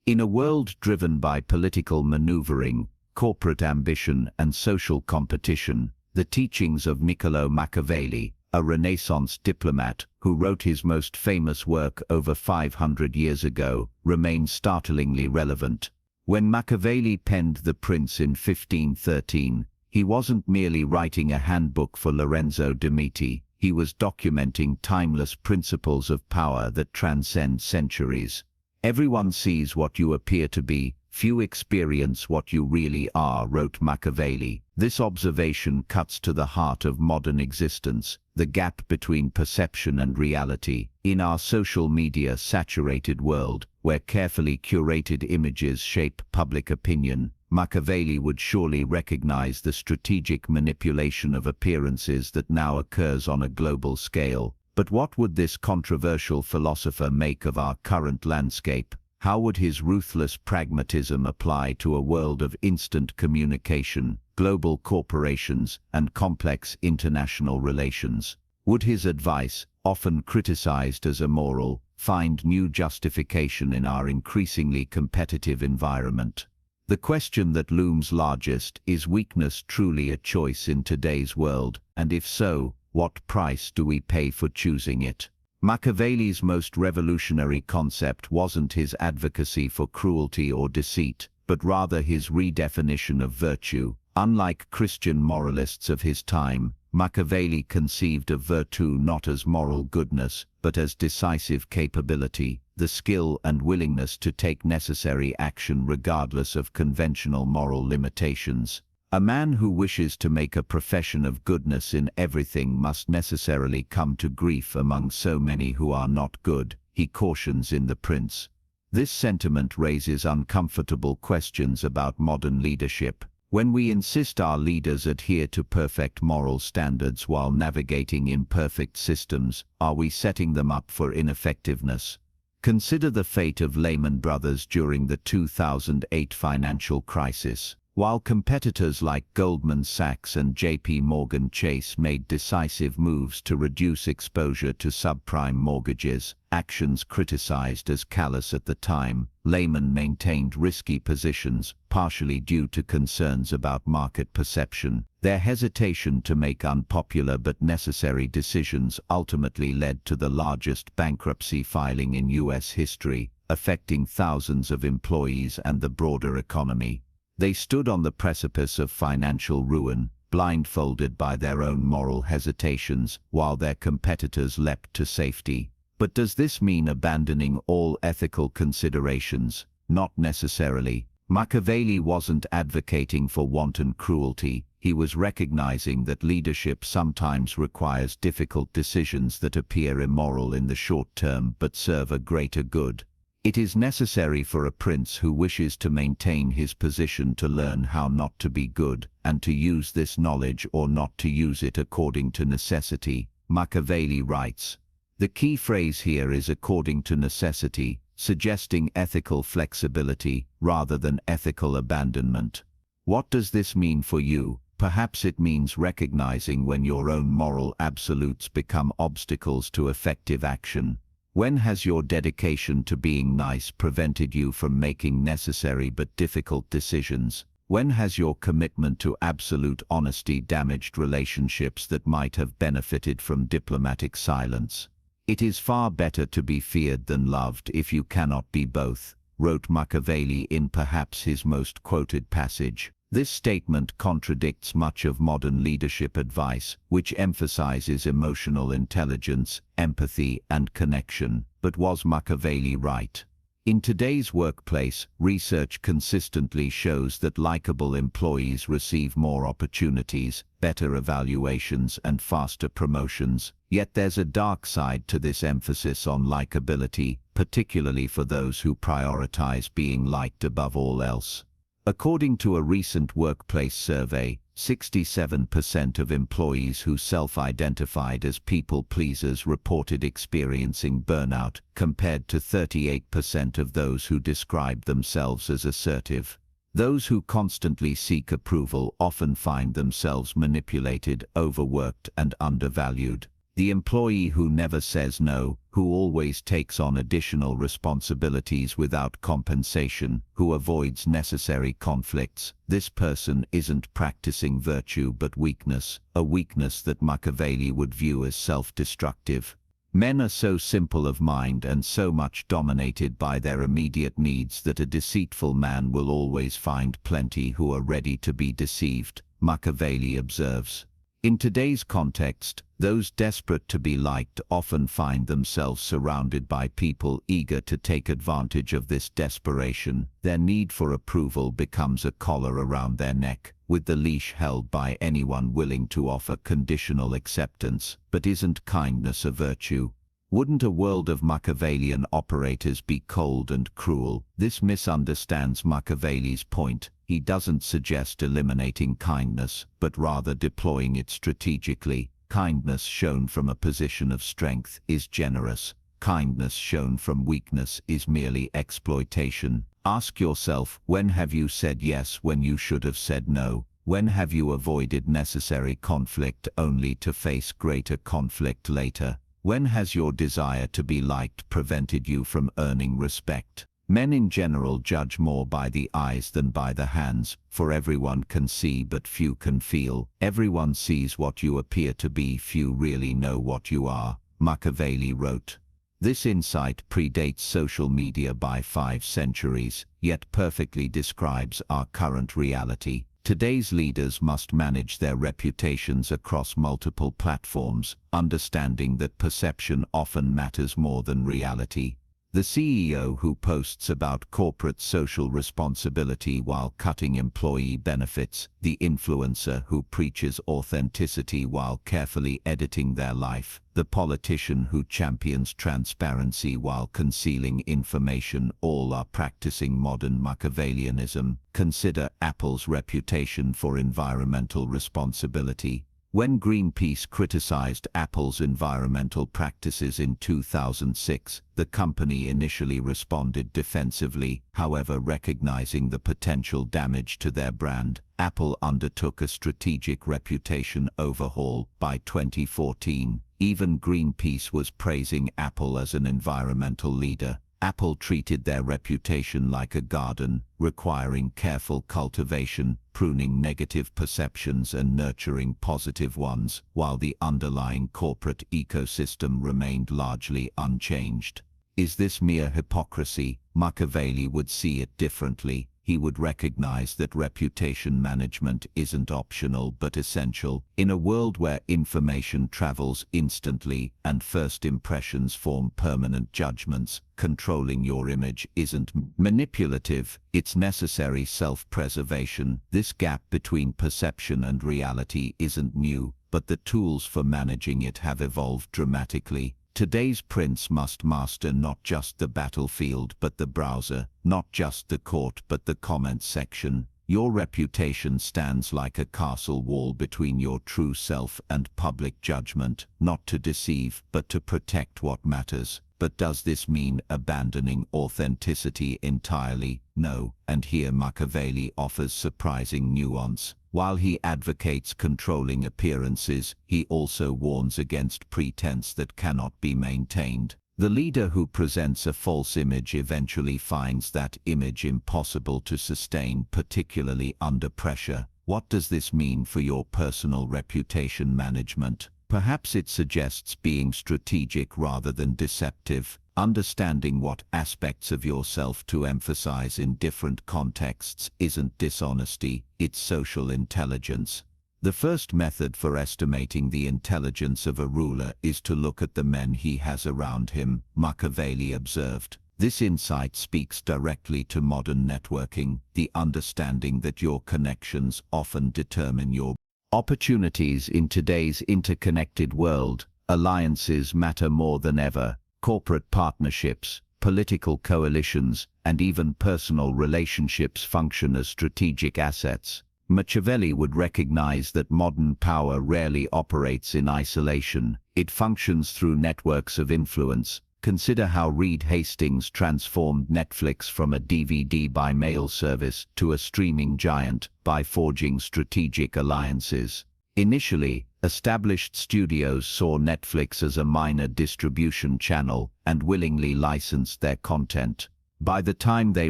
In a world driven by political maneuvering, corporate ambition, and social competition, the teachings of Niccolò Machiavelli, a Renaissance diplomat who wrote his most famous work over 500 years ago, remain startlingly relevant. When Machiavelli penned The Prince in 1513, he wasn't merely writing a handbook for Lorenzo de' Medici, he was documenting timeless principles of power that transcend centuries. Everyone sees what you appear to be, few experience what you really are, wrote Machiavelli. This observation cuts to the heart of modern existence, the gap between perception and reality. In our social media-saturated world, where carefully curated images shape public opinion, Machiavelli would surely recognize the strategic manipulation of appearances that now occurs on a global scale. But what would this controversial philosopher make of our current landscape? How would his ruthless pragmatism apply to a world of instant communication, global corporations, and complex international relations? Would his advice, often criticized as immoral, find new justification in our increasingly competitive environment? The question that looms largest: is weakness truly a choice in today's world, and if so, what price do we pay for choosing it? Machiavelli's most revolutionary concept wasn't his advocacy for cruelty or deceit, but rather his redefinition of virtue. Unlike Christian moralists of his time, Machiavelli conceived of virtue not as moral goodness, but as decisive capability, the skill and willingness to take necessary action regardless of conventional moral limitations. A man who wishes to make a profession of goodness in everything must necessarily come to grief among so many who are not good, he cautions in The Prince. This sentiment raises uncomfortable questions about modern leadership. When we insist our leaders adhere to perfect moral standards while navigating imperfect systems, are we setting them up for ineffectiveness? Consider the fate of Lehman Brothers during the 2008 financial crisis. While competitors like Goldman Sachs and JP Morgan Chase made decisive moves to reduce exposure to subprime mortgages, actions criticized as callous at the time, Lehman maintained risky positions, partially due to concerns about market perception. Their hesitation to make unpopular but necessary decisions ultimately led to the largest bankruptcy filing in U.S. history, affecting thousands of employees and the broader economy. They stood on the precipice of financial ruin, blindfolded by their own moral hesitations, while their competitors leapt to safety. But does this mean abandoning all ethical considerations? Not necessarily. Machiavelli wasn't advocating for wanton cruelty. He was recognizing that leadership sometimes requires difficult decisions that appear immoral in the short term but serve a greater good. It is necessary for a prince who wishes to maintain his position to learn how not to be good, and to use this knowledge or not to use it according to necessity. Machiavelli writes. The key phrase here is according to necessity, suggesting ethical flexibility rather than ethical abandonment. What does this mean for you? Perhaps it means recognizing when your own moral absolutes become obstacles to effective action. When has your dedication to being nice prevented you from making necessary but difficult decisions? When has your commitment to absolute honesty damaged relationships that might have benefited from diplomatic silence? It is far better to be feared than loved if you cannot be both, wrote Machiavelli in perhaps his most quoted passage. This statement contradicts much of modern leadership advice, which emphasizes emotional intelligence, empathy, and connection. But was Machiavelli right? In today's workplace, research consistently shows that likable employees receive more opportunities, better evaluations, and faster promotions. Yet there's a dark side to this emphasis on likability, particularly for those who prioritize being liked above all else. According to a recent workplace survey, 67% of employees who self-identified as people-pleasers reported experiencing burnout, compared to 38% of those who described themselves as assertive. Those who constantly seek approval often find themselves manipulated, overworked, and undervalued. The employee who never says no, who always takes on additional responsibilities without compensation, who avoids necessary conflicts. This person isn't practicing virtue but weakness, a weakness that Machiavelli would view as self-destructive. Men are so simple of mind and so much dominated by their immediate needs that a deceitful man will always find plenty who are ready to be deceived, Machiavelli observes. In today's context, those desperate to be liked often find themselves surrounded by people eager to take advantage of this desperation. Their need for approval becomes a collar around their neck, with the leash held by anyone willing to offer conditional acceptance. But isn't kindness a virtue? Wouldn't a world of Machiavellian operators be cold and cruel? This misunderstands Machiavelli's point. He doesn't suggest eliminating kindness, but rather deploying it strategically. Kindness shown from a position of strength is generous. Kindness shown from weakness is merely exploitation. Ask yourself, when have you said yes when you should have said no? When have you avoided necessary conflict only to face greater conflict later? When has your desire to be liked prevented you from earning respect? Men in general judge more by the eyes than by the hands, for everyone can see but few can feel. Everyone sees what you appear to be, few really know what you are, Machiavelli wrote. This insight predates social media by 5 centuries, yet perfectly describes our current reality. Today's leaders must manage their reputations across multiple platforms, understanding that perception often matters more than reality. The CEO who posts about corporate social responsibility while cutting employee benefits, the influencer who preaches authenticity while carefully editing their life, the politician who champions transparency while concealing information, all are practicing modern Machiavellianism. Consider Apple's reputation for environmental responsibility. When Greenpeace criticized Apple's environmental practices in 2006, the company initially responded defensively. However, recognizing the potential damage to their brand, Apple undertook a strategic reputation overhaul. By 2014, even Greenpeace was praising Apple as an environmental leader. Apple treated their reputation like a garden, requiring careful cultivation, pruning negative perceptions and nurturing positive ones, while the underlying corporate ecosystem remained largely unchanged. Is this mere hypocrisy? Machiavelli would see it differently. He would recognize that reputation management isn't optional but essential. In a world where information travels instantly and first impressions form permanent judgments, controlling your image isn't manipulative, it's necessary self-preservation. This gap between perception and reality isn't new, but the tools for managing it have evolved dramatically. Today's prince must master not just the battlefield but the browser, not just the court but the comment section. Your reputation stands like a castle wall between your true self and public judgment, not to deceive but to protect what matters. But does this mean abandoning authenticity entirely? No, and here Machiavelli offers surprising nuance. While he advocates controlling appearances, he also warns against pretense that cannot be maintained. The leader who presents a false image eventually finds that image impossible to sustain, particularly under pressure. What does this mean for your personal reputation management? Perhaps it suggests being strategic rather than deceptive, understanding what aspects of yourself to emphasize in different contexts isn't dishonesty, it's social intelligence. The first method for estimating the intelligence of a ruler is to look at the men he has around him, Machiavelli observed. This insight speaks directly to modern networking, the understanding that your connections often determine your opportunities. In today's interconnected world, alliances matter more than ever. Corporate partnerships, political coalitions, and even personal relationships function as strategic assets. Machiavelli would recognize that modern power rarely operates in isolation. It functions through networks of influence. Consider how Reed Hastings transformed Netflix from a DVD by mail service to a streaming giant by forging strategic alliances. Initially, established studios saw Netflix as a minor distribution channel and willingly licensed their content. By the time they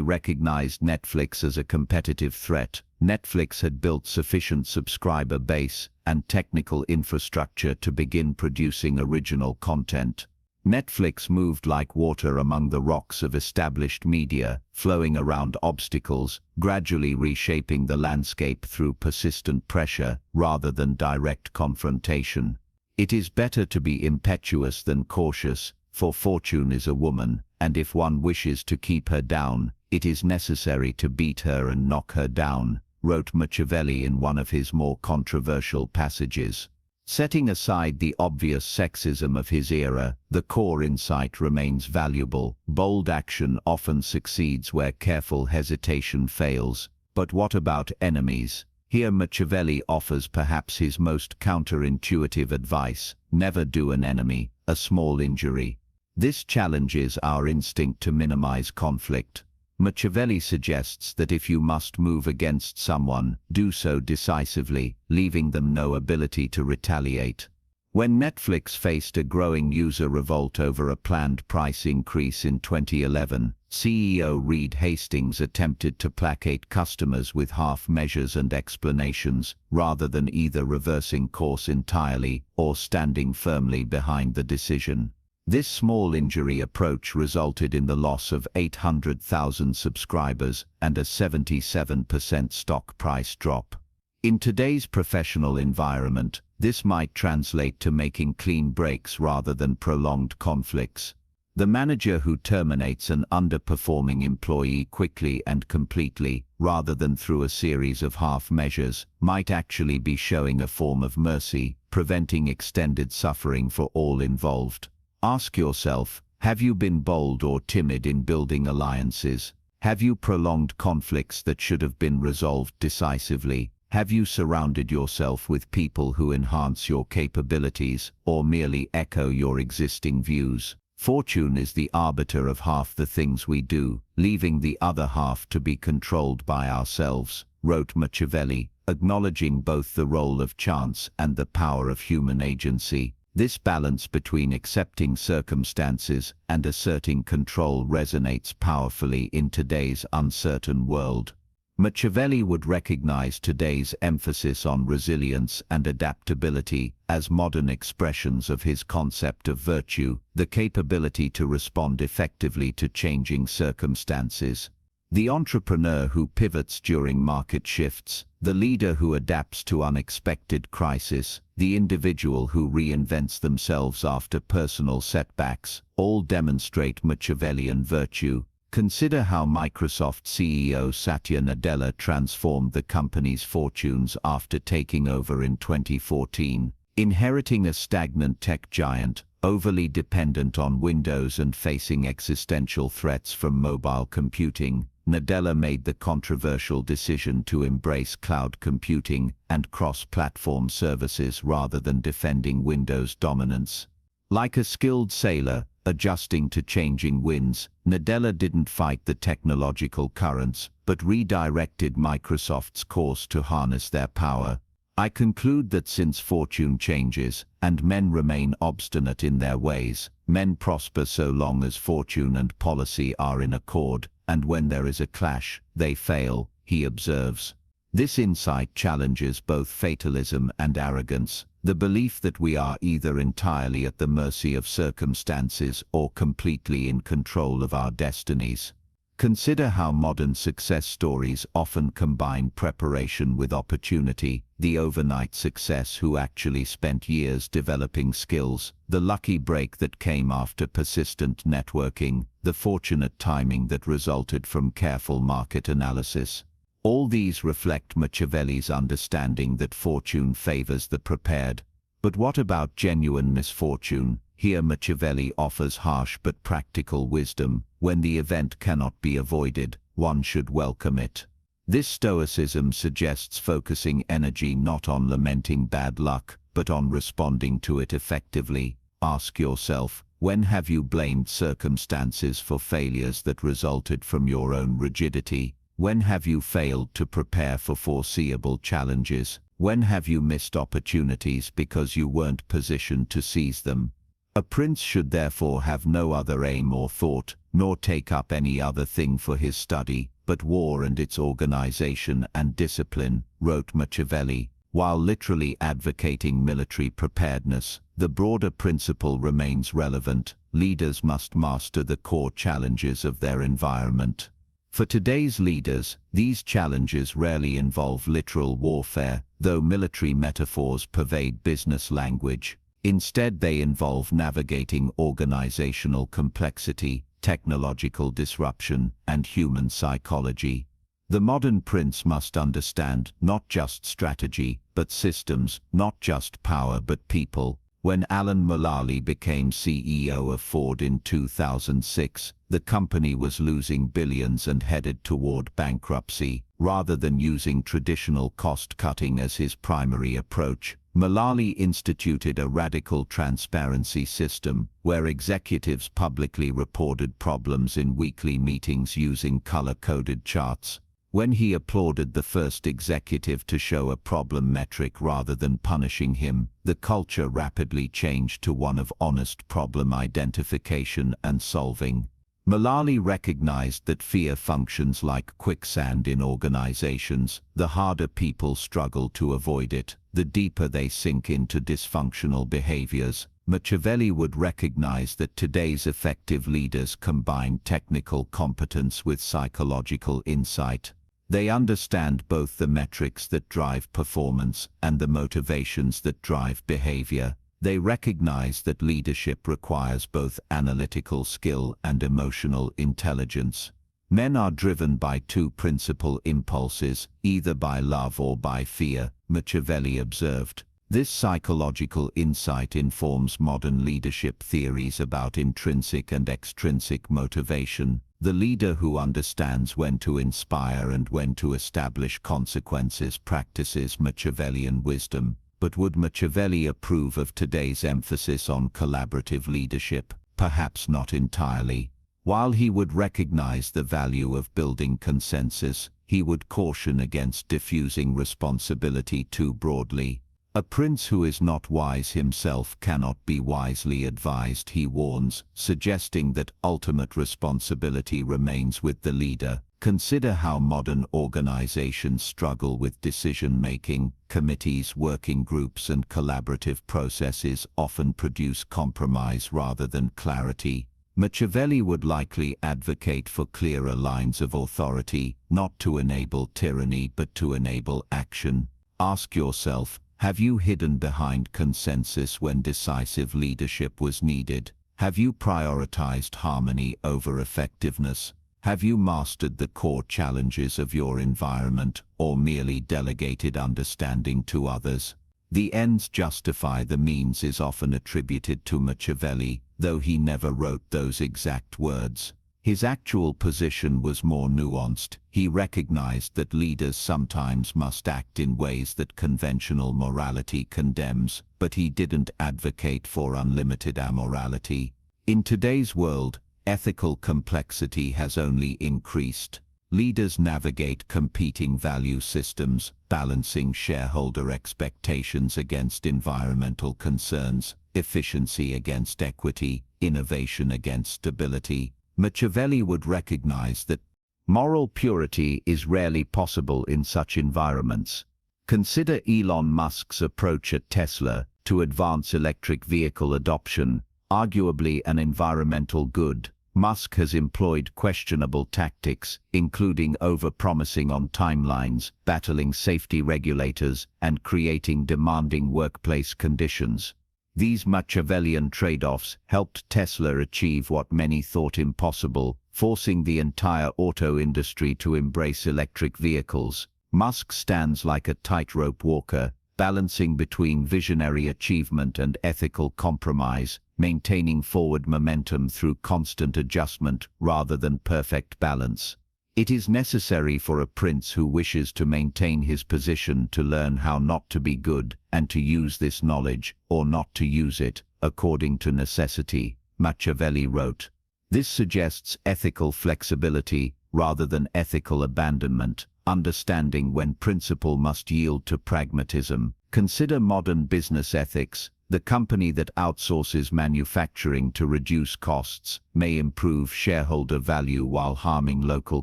recognized Netflix as a competitive threat, Netflix had built sufficient subscriber base and technical infrastructure to begin producing original content. Netflix moved like water among the rocks of established media, flowing around obstacles, gradually reshaping the landscape through persistent pressure rather than direct confrontation. It is better to be impetuous than cautious, for fortune is a woman, and if one wishes to keep her down, it is necessary to beat her and knock her down, wrote Machiavelli in one of his more controversial passages. Setting aside the obvious sexism of his era, the core insight remains valuable. Bold action often succeeds where careful hesitation fails. But what about enemies? Here Machiavelli offers perhaps his most counterintuitive advice: never do an enemy a small injury. This challenges our instinct to minimize conflict. Machiavelli suggests that if you must move against someone, do so decisively, leaving them no ability to retaliate. When Netflix faced a growing user revolt over a planned price increase in 2011, CEO Reed Hastings attempted to placate customers with half measures and explanations, rather than either reversing course entirely or standing firmly behind the decision. This small injury approach resulted in the loss of 800,000 subscribers and a 77% stock price drop. In today's professional environment, this might translate to making clean breaks rather than prolonged conflicts. The manager who terminates an underperforming employee quickly and completely, rather than through a series of half measures, might actually be showing a form of mercy, preventing extended suffering for all involved. Ask yourself, have you been bold or timid in building alliances? Have you prolonged conflicts that should have been resolved decisively? Have you surrounded yourself with people who enhance your capabilities or merely echo your existing views? Fortune is the arbiter of half the things we do, leaving the other half to be controlled by ourselves, wrote Machiavelli, acknowledging both the role of chance and the power of human agency. This balance between accepting circumstances and asserting control resonates powerfully in today's uncertain world. Machiavelli would recognize today's emphasis on resilience and adaptability as modern expressions of his concept of virtue, the capability to respond effectively to changing circumstances. The entrepreneur who pivots during market shifts, the leader who adapts to unexpected crisis, the individual who reinvents themselves after personal setbacks, all demonstrate Machiavellian virtue. Consider how Microsoft CEO Satya Nadella transformed the company's fortunes after taking over in 2014. Inheriting a stagnant tech giant, overly dependent on Windows and facing existential threats from mobile computing, Nadella made the controversial decision to embrace cloud computing and cross-platform services rather than defending Windows dominance. Like a skilled sailor, adjusting to changing winds, Nadella didn't fight the technological currents, but redirected Microsoft's course to harness their power. I conclude that since fortune changes, and men remain obstinate in their ways, men prosper so long as fortune and policy are in accord, and when there is a clash, they fail, he observes. This insight challenges both fatalism and arrogance, the belief that we are either entirely at the mercy of circumstances or completely in control of our destinies. Consider how modern success stories often combine preparation with opportunity, the overnight success who actually spent years developing skills, the lucky break that came after persistent networking, the fortunate timing that resulted from careful market analysis. All these reflect Machiavelli's understanding that fortune favors the prepared. But what about genuine misfortune? Here Machiavelli offers harsh but practical wisdom. When the event cannot be avoided, one should welcome it. This stoicism suggests focusing energy not on lamenting bad luck, but on responding to it effectively. Ask yourself, when have you blamed circumstances for failures that resulted from your own rigidity? When have you failed to prepare for foreseeable challenges? When have you missed opportunities because you weren't positioned to seize them? A prince should therefore have no other aim or thought, nor take up any other thing for his study, but war and its organization and discipline, wrote Machiavelli. While literally advocating military preparedness, the broader principle remains relevant. Leaders must master the core challenges of their environment. For today's leaders, these challenges rarely involve literal warfare, though military metaphors pervade business language. Instead, they involve navigating organizational complexity, technological disruption, and human psychology. The modern prince must understand not just strategy, but systems, not just power but people. When Alan Mulally became CEO of Ford in 2006, the company was losing billions and headed toward bankruptcy. Rather than using traditional cost-cutting as his primary approach, Mulally instituted a radical transparency system where executives publicly reported problems in weekly meetings using color-coded charts. When he applauded the first executive to show a problem metric rather than punishing him, the culture rapidly changed to one of honest problem identification and solving. Mulally recognized that fear functions like quicksand in organizations. The harder people struggle to avoid it, the deeper they sink into dysfunctional behaviors. Machiavelli would recognize that today's effective leaders combine technical competence with psychological insight. They understand both the metrics that drive performance and the motivations that drive behavior. They recognize that leadership requires both analytical skill and emotional intelligence. Men are driven by two principal impulses, either by love or by fear, Machiavelli observed. This psychological insight informs modern leadership theories about intrinsic and extrinsic motivation. The leader who understands when to inspire and when to establish consequences practices Machiavellian wisdom. But would Machiavelli approve of today's emphasis on collaborative leadership? Perhaps not entirely. While he would recognize the value of building consensus, he would caution against diffusing responsibility too broadly. A prince who is not wise himself cannot be wisely advised, he warns, suggesting that ultimate responsibility remains with the leader. Consider how modern organizations struggle with decision-making. Committees, working groups, and collaborative processes often produce compromise rather than clarity. Machiavelli would likely advocate for clearer lines of authority, not to enable tyranny but to enable action. Ask yourself, have you hidden behind consensus when decisive leadership was needed? Have you prioritized harmony over effectiveness? Have you mastered the core challenges of your environment, or merely delegated understanding to others? The ends justify the means is often attributed to Machiavelli, though he never wrote those exact words. His actual position was more nuanced. He recognized that leaders sometimes must act in ways that conventional morality condemns, but he didn't advocate for unlimited amorality. In today's world, ethical complexity has only increased. Leaders navigate competing value systems, balancing shareholder expectations against environmental concerns, efficiency against equity, innovation against stability. Machiavelli would recognize that moral purity is rarely possible in such environments. Consider Elon Musk's approach at Tesla to advance electric vehicle adoption, arguably an environmental good. Musk has employed questionable tactics, including over-promising on timelines, battling safety regulators, and creating demanding workplace conditions. These Machiavellian trade-offs helped Tesla achieve what many thought impossible, forcing the entire auto industry to embrace electric vehicles. Musk stands like a tightrope walker, balancing between visionary achievement and ethical compromise, maintaining forward momentum through constant adjustment rather than perfect balance. It is necessary for a prince who wishes to maintain his position to learn how not to be good and to use this knowledge, or not to use it, according to necessity, Machiavelli wrote. This suggests ethical flexibility rather than ethical abandonment. understanding when principle must yield to pragmatism. Consider modern business ethics. The company that outsources manufacturing to reduce costs may improve shareholder value while harming local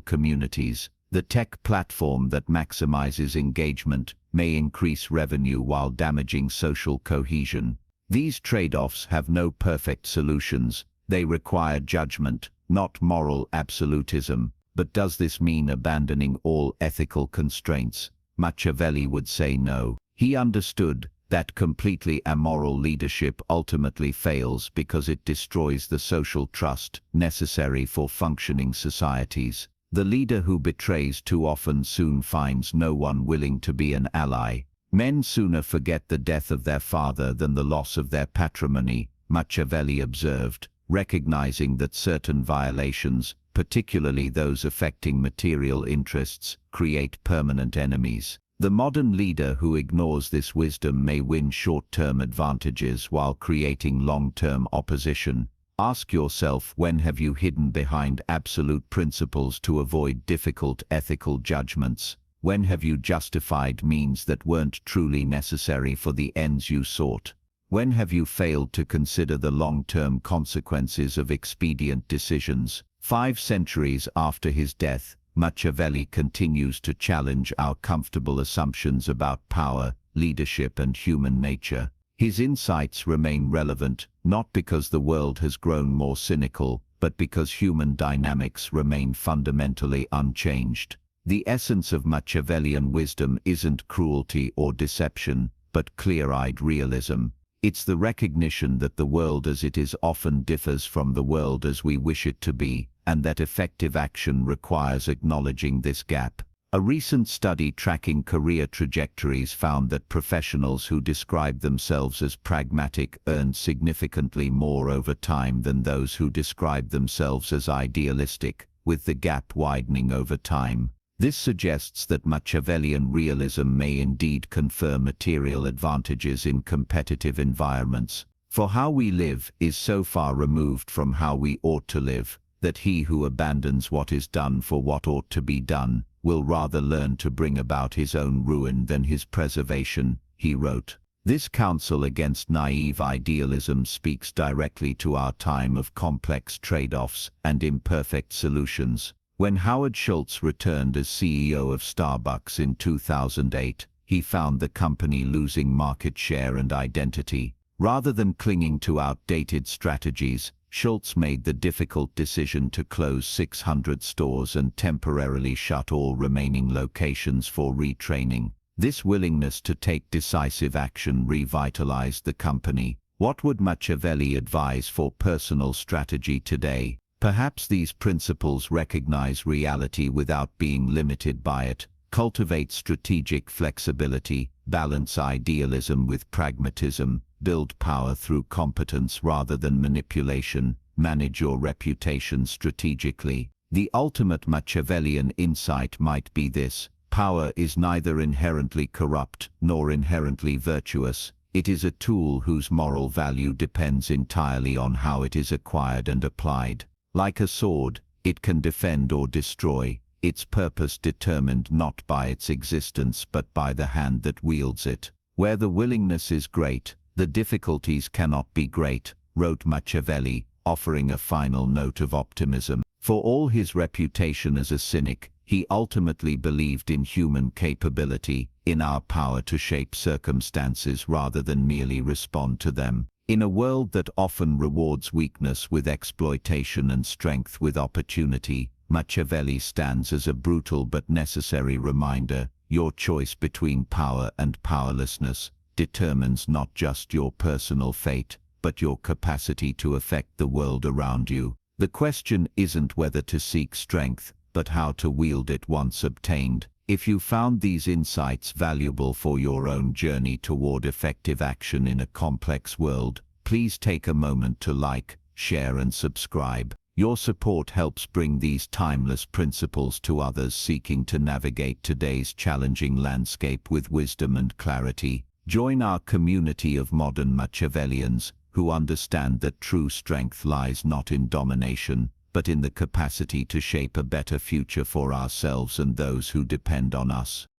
communities. The tech platform that maximizes engagement may increase revenue while damaging social cohesion. These trade-offs have no perfect solutions. They require judgment, not moral absolutism. But does this mean abandoning all ethical constraints? Machiavelli would say no. He understood that completely amoral leadership ultimately fails because it destroys the social trust necessary for functioning societies. The leader who betrays too often soon finds no one willing to be an ally. Men sooner forget the death of their father than the loss of their patrimony, Machiavelli observed, recognizing that certain violations, particularly those affecting material interests, create permanent enemies. The modern leader who ignores this wisdom may win short-term advantages while creating long-term opposition. Ask yourself, when have you hidden behind absolute principles to avoid difficult ethical judgments? When have you justified means that weren't truly necessary for the ends you sought? When have you failed to consider the long-term consequences of expedient decisions? 5 centuries after his death, Machiavelli continues to challenge our comfortable assumptions about power, leadership, and human nature. His insights remain relevant, not because the world has grown more cynical, but because human dynamics remain fundamentally unchanged. The essence of Machiavellian wisdom isn't cruelty or deception, but clear-eyed realism. It's the recognition that the world as it is often differs from the world as we wish it to be, and that effective action requires acknowledging this gap. A recent study tracking career trajectories found that professionals who describe themselves as pragmatic earned significantly more over time than those who describe themselves as idealistic, with the gap widening over time. This suggests that Machiavellian realism may indeed confer material advantages in competitive environments. For how we live is so far removed from how we ought to live, that he who abandons what is done for what ought to be done will rather learn to bring about his own ruin than his preservation, he wrote. This counsel against naive idealism speaks directly to our time of complex trade-offs and imperfect solutions. When Howard Schultz returned as CEO of Starbucks in 2008, he found the company losing market share and identity. Rather than clinging to outdated strategies, Schultz made the difficult decision to close 600 stores and temporarily shut all remaining locations for retraining. This willingness to take decisive action revitalized the company. What would Machiavelli advise for personal strategy today? Perhaps these principles recognize reality without being limited by it, cultivate strategic flexibility, balance idealism with pragmatism, build power through competence rather than manipulation, manage your reputation strategically. The ultimate Machiavellian insight might be this: power is neither inherently corrupt nor inherently virtuous. It is a tool whose moral value depends entirely on how it is acquired and applied. Like a sword, it can defend or destroy, its purpose determined not by its existence but by the hand that wields it. Where the willingness is great, the difficulties cannot be great, wrote Machiavelli, offering a final note of optimism. For all his reputation as a cynic, he ultimately believed in human capability, in our power to shape circumstances rather than merely respond to them. In a world that often rewards weakness with exploitation and strength with opportunity, Machiavelli stands as a brutal but necessary reminder: your choice between power and powerlessness determines not just your personal fate, but your capacity to affect the world around you. The question isn't whether to seek strength, but how to wield it once obtained. If you found these insights valuable for your own journey toward effective action in a complex world, please take a moment to like, share, and subscribe. Your support helps bring these timeless principles to others seeking to navigate today's challenging landscape with wisdom and clarity. Join our community of modern Machiavellians who understand that true strength lies not in domination, but in the capacity to shape a better future for ourselves and those who depend on us.